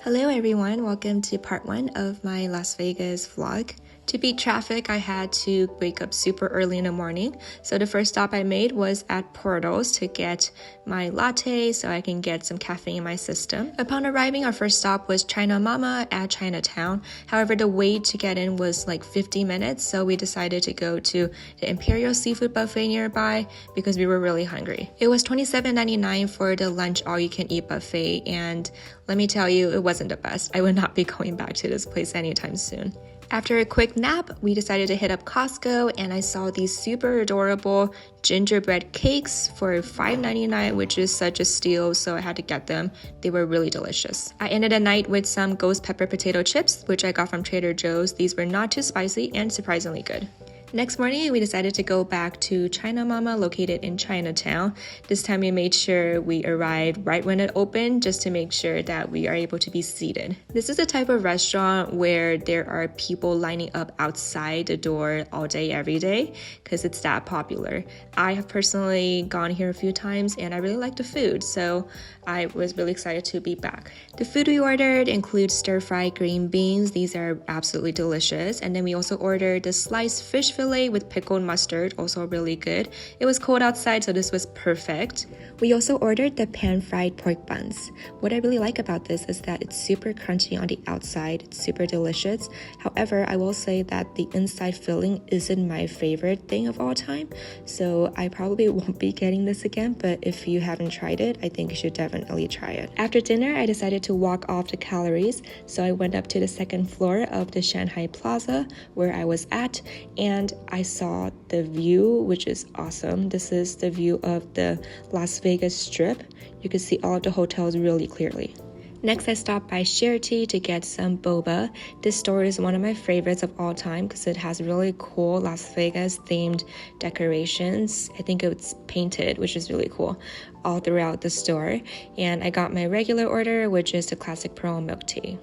Hello everyone, welcome to part 1 of my Las Vegas vlog. To beat traffic, I had to wake up super early in the morning. So the first stop I made was at Portals to get my latte so I can get some caffeine in my system. Upon arriving, our first stop was China Mama at Chinatown. However, the wait to get in was like 50 minutes, so we decided to go to the Imperial Seafood Buffet nearby because we were really hungry. It was $27.99 for the lunch all-you-can-eat buffet, and let me tell you, it wasn't the best. I would not be going back to this place anytime soon. After a quick nap, we decided to hit up Costco, and I saw these super adorable gingerbread cakes for $5.99, which is such a steal, so I had to get them. They were really delicious. I ended the night with some ghost pepper potato chips, which I got from Trader Joe's. These were not too spicy and surprisingly good. Next morning, we decided to go back to China Mama located in Chinatown. This time we made sure we arrived right when it opened just to make sure that we are able to be seated. This is a type of restaurant where there are people lining up outside the door all day, every day, because it's that popular. I have personally gone here a few times and I really like the food, so I was really excited to be back. The food we ordered includes stir-fried green beans. These are absolutely delicious. And then we also ordered the sliced fish fillet with pickled mustard, also really good. It was cold outside, so this was perfect. We also ordered the pan-fried pork buns. What I really like about this is that it's super crunchy on the outside. It's super delicious. However, I will say that the inside filling isn't my favorite thing of all time, so I probably won't be getting this again, but if you haven't tried it, I think you should definitely try it. After dinner, I decided to walk off the calories, so I went up to the second floor of the Shanghai Plaza where I was at, and I saw the view, which is awesome. This is the view of the Las Vegas Strip. You can see all of the hotels really clearly. Next, I stopped by ShareTea to get some boba. This store is one of my favorites of all time because it has really cool Las Vegas themed decorations. I think it's painted, which is really cool, all throughout the store. And I got my regular order, which is the classic pearl milk tea.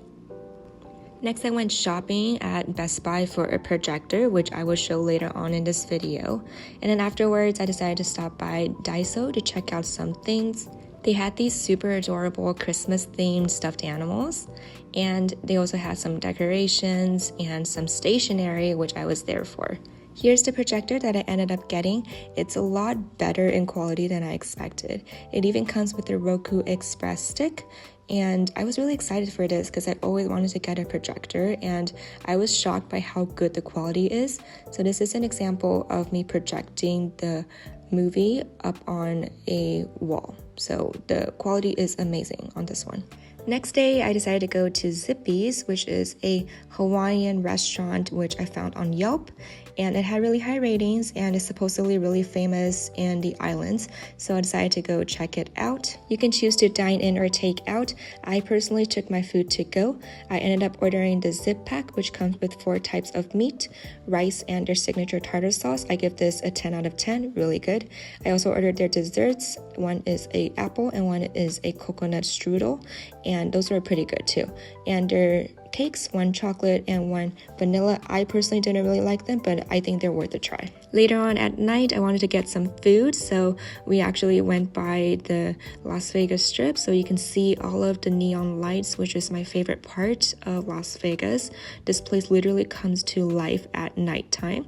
Next, I went shopping at Best Buy for a projector, which I will show later on in this video. And then afterwards, I decided to stop by Daiso to check out some things. They had these super adorable Christmas-themed stuffed animals, and they also had some decorations and some stationery, which I was there for. Here's the projector that I ended up getting. It's a lot better in quality than I expected. It even comes with a Roku Express stick, and I was really excited for this because I always wanted to get a projector, and I was shocked by how good the quality is. So this is an example of me projecting the movie up on a wall. So the quality is amazing on this one. Next day, I decided to go to Zippy's, which is a Hawaiian restaurant which I found on Yelp, and it had really high ratings and is supposedly really famous in the islands, so I decided to go check it out. You can choose to dine in or take out. I personally took my food to go. I ended up ordering the Zip Pack, which comes with 4 types of meat, rice, and their signature tartar sauce. I give this a 10 out of 10, really good. I also ordered their desserts. One is a apple and one is a coconut strudel, and those were pretty good too. And their cakes, 1 chocolate and 1 vanilla. I personally didn't really like them, but I think they're worth a try. Later on at night, I wanted to get some food, so we actually went by the Las Vegas Strip, so you can see all of the neon lights, which is my favorite part of Las Vegas. This place literally comes to life at nighttime,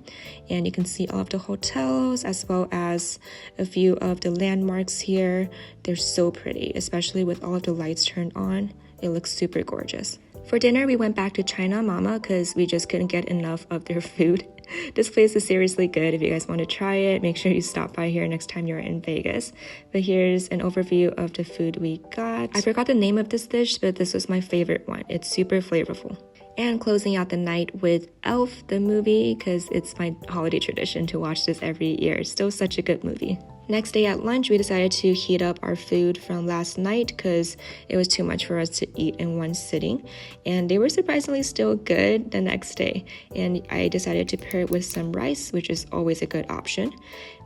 and you can see all of the hotels as well as a few of the landmarks here. They're so pretty, especially with all of the lights turned on. It looks super gorgeous. For dinner, we went back to China Mama because we just couldn't get enough of their food. This place is seriously good. If you guys want to try it, make sure you stop by here next time you're in Vegas. But here's an overview of the food we got. I forgot the name of this dish, but this was my favorite one. It's super flavorful. And closing out the night with Elf, the movie, because it's my holiday tradition to watch this every year. It's still such a good movie. Next day at lunch, we decided to heat up our food from last night because it was too much for us to eat in one sitting. And they were surprisingly still good the next day. And I decided to pair it with some rice, which is always a good option.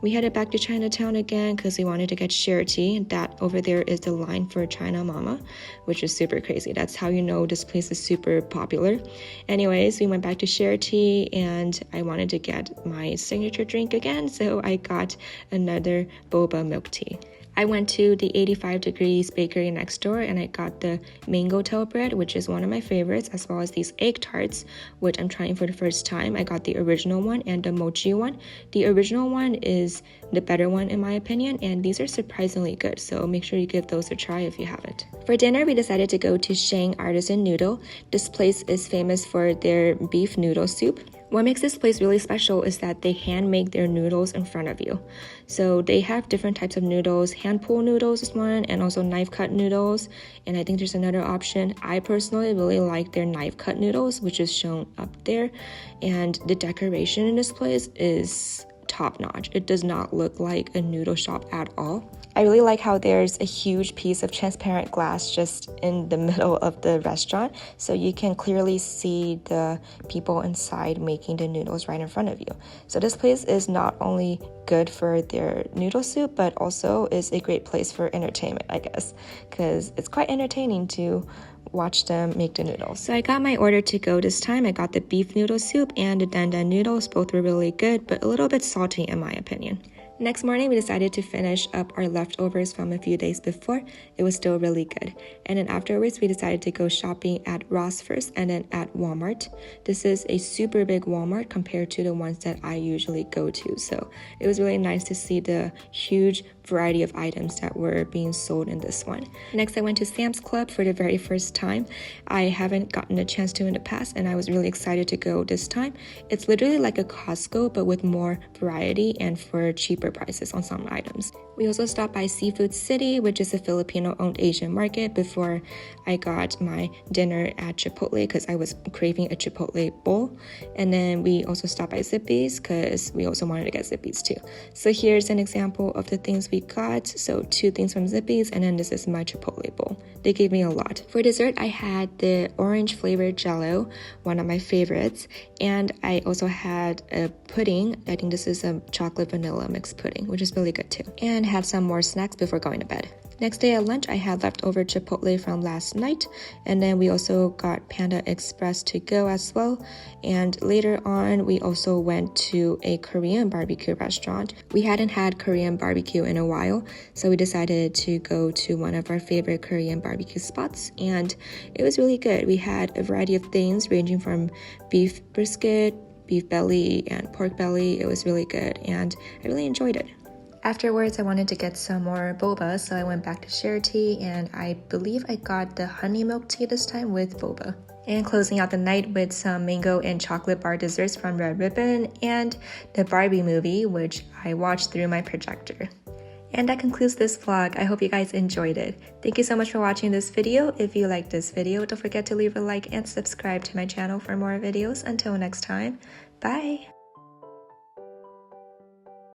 We headed back to Chinatown again because we wanted to get ShareTea. That over there is the line for China Mama, which is super crazy. That's how you know this place is super popular. Anyways, we went back to ShareTea and I wanted to get my signature drink again, so I got another boba milk tea. I went to the 85 degrees bakery next door and I got the mango tail bread, which is one of my favorites, as well as these egg tarts, which I'm trying for the first time. I got the original one and the mochi one. The original one is the better one in my opinion, and these are surprisingly good, so make sure you give those a try if you haven't. For dinner, we decided to go to Shang Artisan Noodle. This place is famous for their beef noodle soup. What makes this place really special is that they hand make their noodles in front of you. So they have different types of noodles. Hand pull noodles is one, and also knife cut noodles. And I think there's another option. I personally really like their knife cut noodles, which is shown up there. And the decoration in this place is top notch. It does not look like a noodle shop at all. I really like how there's a huge piece of transparent glass just in the middle of the restaurant, so you can clearly see the people inside making the noodles right in front of you. So this place is not only good for their noodle soup, but also is a great place for entertainment, I guess, because it's quite entertaining to watch them make the noodles. So I got my order to go this time. I got the beef noodle soup and the dandan noodles. Both were really good, but a little bit salty in my opinion. Next morning, we decided to finish up our leftovers from a few days before. It was still really good. And then afterwards, we decided to go shopping at Ross first and then at Walmart. This is a super big Walmart compared to the ones that I usually go to. So it was really nice to see the huge variety of items that were being sold in this one. Next, I went to Sam's Club for the very first time. I haven't gotten a chance to in the past, and I was really excited to go this time. It's literally like a Costco, but with more variety and for cheaper prices on some items. We also stopped by Seafood City, which is a Filipino-owned Asian market, before I got my dinner at Chipotle because I was craving a Chipotle bowl. And then we also stopped by Zippy's because we also wanted to get Zippy's too. So here's an example of the things we got. So 2 things from Zippy's, and then this is my Chipotle bowl. They gave me a lot. For dessert, I had the orange flavored jello, one of my favorites, and I also had a pudding. I think this is a chocolate vanilla mixed pudding, which is really good too. And had some more snacks before going to bed. Next day at lunch, I had leftover Chipotle from last night, and then we also got Panda Express to go as well. And later on, we also went to a Korean barbecue restaurant. We hadn't had Korean barbecue in a while, so we decided to go to one of our favorite Korean barbecue spots, and it was really good. We had a variety of things ranging from beef brisket, beef belly, and pork belly. It was really good, and I really enjoyed it. Afterwards, I wanted to get some more boba, so I went back to ShareTea, and I believe I got the honey milk tea this time with boba. And closing out the night with some mango and chocolate bar desserts from Red Ribbon and the Barbie movie, which I watched through my projector. And that concludes this vlog. I hope you guys enjoyed it. Thank you so much for watching this video. If you liked this video, don't forget to leave a like and subscribe to my channel for more videos. Until next time, bye!